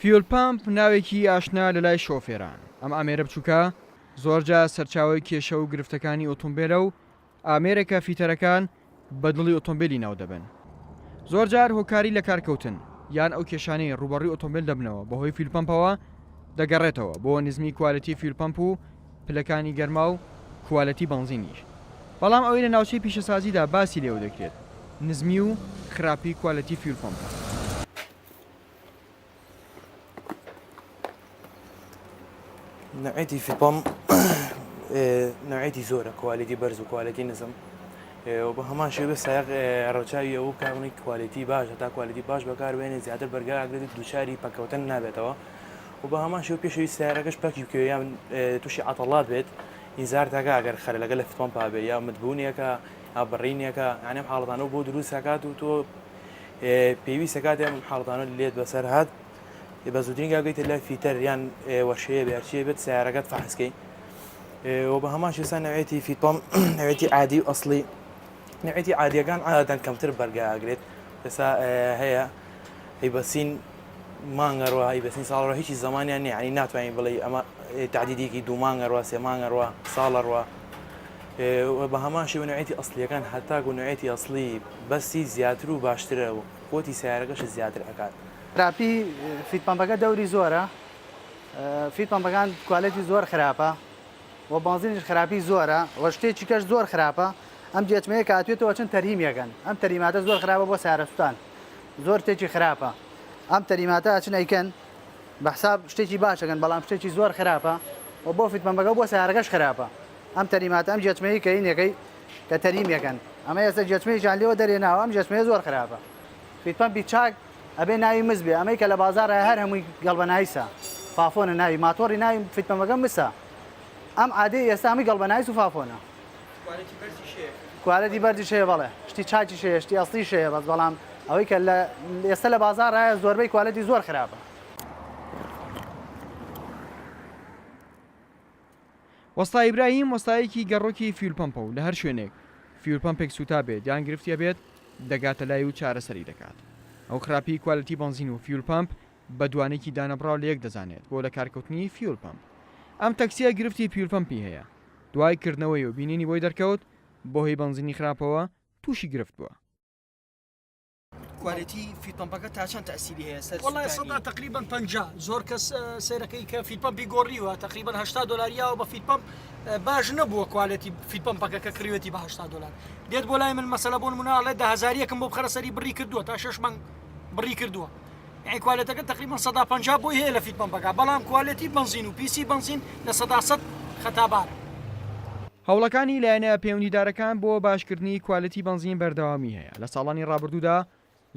فیول پامپ ناوێکی ئاشنا لە لای شۆفێران. ئەم ئامێرە بچووکە زۆرجا سەرچاوی کێشە و گرفتەکانی ئۆتۆمبیلە و ئامێرێکە فیتەرەکان بە دڵی ئۆتۆمبیلی ناو دەبن. زۆرجار هۆکاری لە کارکەوتن یان ئەو کێشانەی ڕوبەڕووی ئۆتۆمبیل دەبنەوە بەهۆی فیول پەمپەوە دەگەڕێتەوە بۆ نزمی کوالەتی فیول پەمپ و پلەکانی گەرما و کوالەتی بەنزینیش. بەڵام ئەوەی لە ناوچەی پیشەسازیدا باسی لێوە دەکرێت نزمی و خراپی کوالەتی فیول پەمپ. نوعيتي في البام نوعيتي زورة كواليتي برز وكواليتي نظم وبهمان شوي بس سياق رجعي أو كوني كواليتي باش حتى كواليتي باش بكار بين زيادة برجع أقدر دوشاري بكوتن نابتوا وبهمان شوي بيشوي سياركش باكي كيام توشي عطلات بيت يزار تاجا أجر خلي لقى في البام بابي يا مدبوني كا أبريني كا يعني محاولتانو بود دروس سكات وتو بيبي سكات يعني محاولتانو اللي بسر هاد بزودين قاعد لا في تريان وشيء بأشياء بيت سيارات فحسكي وبهمان شو سنة نوعيتي في طم نوعيتي عادي وأصلي نوعيتي عادية كان عادة كم تربرجع أجريت بس هي بسين مانغروا هي بسين صالروا هيك الزمان يعني ناتوين بلي أما تعديدي كي دو مانغروا سي مانغروا صالروا وبهمان شو نوعيتي أصلي كان حتى أقول نوعيتي أصلي بس زيادة باشتري وقوتي سيارة زيادة أكاد خراپی فیت پەمپەکە دەوری زۆرە فیت پەمپەکان کوالەتی زۆر خراپە و بنزینیش خراپی زۆرە و شتێکی کەش زۆر خراپە ئەم جێچمەیە کاتوێتەوە چەند تەرهیمەکەن ئەم تەریماتە زۆر خراپە بۆ سارەسوتان زۆر شتێکی خراپە ئەم تەریماتە ئەچن ئەیکەن بە حساب شتێکی باشەکەن بەڵام شتێکی زۆر خراپە و بۆ فیت پەمپەکە بۆ سیارەکەش خراپە ئەم تەریماتە ئەم جێچمەیە کە هینەکەی کە تەریمەکەن ئەمە ئێستا جێچمەیەکیان لێوە دەرێناوە ئەم جێچمەیە زۆر خراپە فیت پەمپی چاک ئەبێ ناوی مز بێ ئەمەی کە لە بازارە هەر هەمووی گەڵبەناییسە فافۆنە ناوی ماتۆڕی ناوی فیت پەمپەکە مسە ئەم عادەی ئێستا هەمووی گەڵبەناییس و فافۆنە کوالەتی بەرزی شەیە بەڵێ شتی چاکی شەیە شتی ئەسڵی شەیە بەس بەڵام ئەوەی کە ئێستا لە بازارە زۆربەی کوالەتی زۆر خراپە. وەستا ئیبراهیم وەستایەکی گەڕۆکی فیول پەمپە و لە هەر شوێنێک فیول پەمپێک سوتا بێت یان گرفتیە بێت دەگاتە لای و چارەسەری دەکات. ئەو خراپی کوالەتی بنزین و فیول پەمپ بە دوانێکی دانەبراو لە یەک دەزانێت بۆ لە کارکەوتنی فیول پەمپ. ئەم تەکسیە گرفتی فیول پەمپی هەیە دوای کردنەوەی و بینینی بۆی دەرکەوت بۆ هۆی بنزینی خراپەوە تووشی گرفت بووە. كواليتي في طنبقة تاچان تأثيري هي والله صدق تقريبا 50 زور كس سيركي كفي بامب يغوريوا تقريبا $80 وبفي بامب باش نبوه كواليتي في بامبكا ككريوتي ب $80 ديت بولاي من مسألة بون منا له 1000 كم بخرا سري بري كردو تا 6 من بري كردو يعني كواليتي تقريبا صدا 50 بو هي لفي بامبكا بلام كواليتي بنزين و بي سي بنزين لصدا 100 خطابار هەوڵەکانی لایەنە پەیوەندیدارەکان بۆ باشکردنی کوالەتی بنزین بەردەوامی هەیە لە ساڵانی ڕابردوودا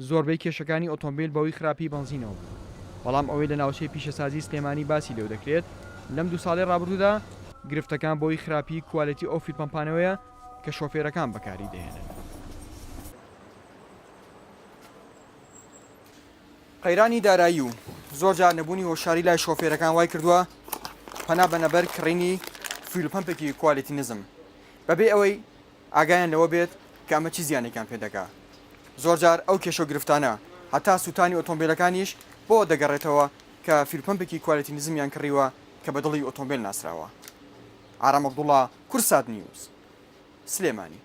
زۆربەی کێشەکانی ئۆتۆمبیل بەوەی خراپی بنزینەوە بوو بەڵام ئەوەی لە ناوچەی پیشەسازی سلێمانی باسی لێو دەکرێت لەم 2 ساڵی ڕابردوودا گرفتەکان بۆی خراپی کوالەتی ئەو فیل پەمپانەوەیە کە شۆفێرەکان بەکاری دەهێنن. قەیرانی دارایی و زۆرجار نەبوونی هۆشاری لای شۆفێرەکان وای کردووە پەنا بەنەبەر کڕینی فیل پەمپێکی کوالەتی نزم بەبێ ئەوەی ئاگایان لەوە بێت کە ئەمە چی زیانێکیان پێ دەکات. زۆرجار ئەو کێشە گرفتانە هەتا سووتانی ئۆتۆمبیلەکانیش بۆ دەگەڕێتەوە کە فیل پەمپێکی کوالەتی نزمیان کڕیوە کە بە دڵی ئۆتۆمبیل ناسراوە. ئارام عەبدوڵڵا، کورسات نیوز، سلێمانی.